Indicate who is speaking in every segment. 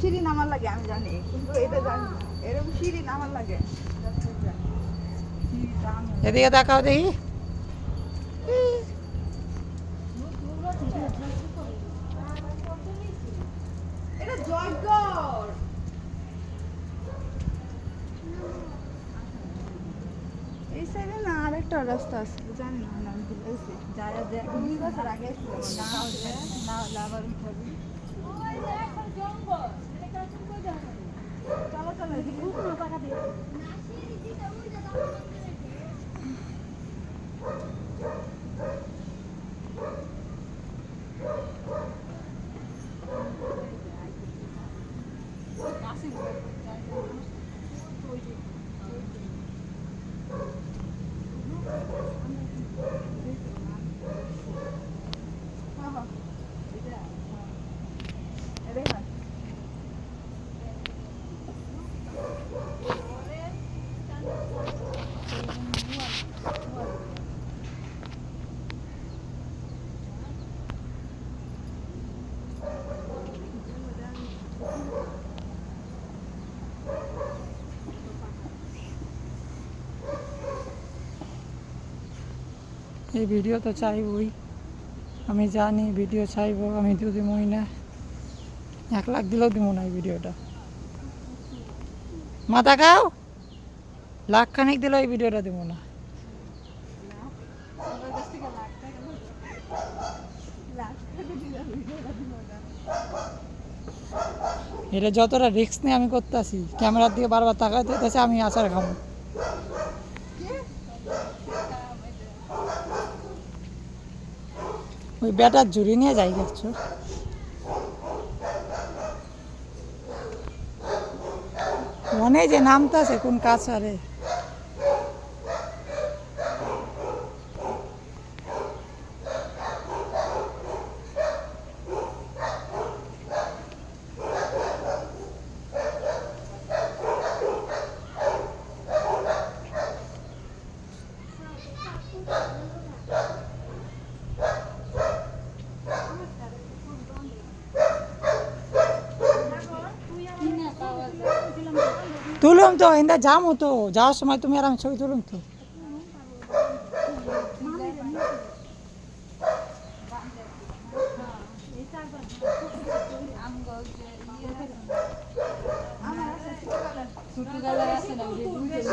Speaker 1: সিঁড়ি নামার লাগে আমি জানি, কিন্তু এটা জানি না এরকম সিঁড়ি নামার লাগে।
Speaker 2: এদিকে দেখাও দেখি।
Speaker 1: এটা জয়গড়। এই সাইডে না আরেকটা রাস্তা আছে, জানি না নাম ভুলেছি। যারা 2 বছর আগে না লাভার উঠাবি। চলো চলো
Speaker 2: এই ভিডিও তো চাইবই, আমি জানি ভিডিও চাইবো, আমি তো দিবই না। 1 লাখ দিলেও দিব না এই ভিডিওটা। মাথা খাও, লাখ খানিক দিলেও এই ভিডিওটা দিব না। এটা যতটা রিস্ক নিয়ে আমি করতেছি, ক্যামেরার দিকে বারবার তাকাতে হইতেছে, আমি আচার খাবো। ওই ব্যাটার ঝুড়ি নিয়ে যাই গেছো, মনে যে নামতাছে কোন কাছারে। তুলুম তো ইন্দা যামো তো, যাওয়ার সময় তুমি আর আমি ছবি তুলুম তো।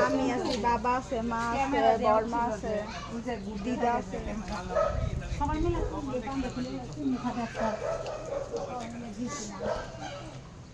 Speaker 1: আমি আছি, বাবা আছে, মা আছে, বড়মা আছে, দিদা আছে। সবাই মিলে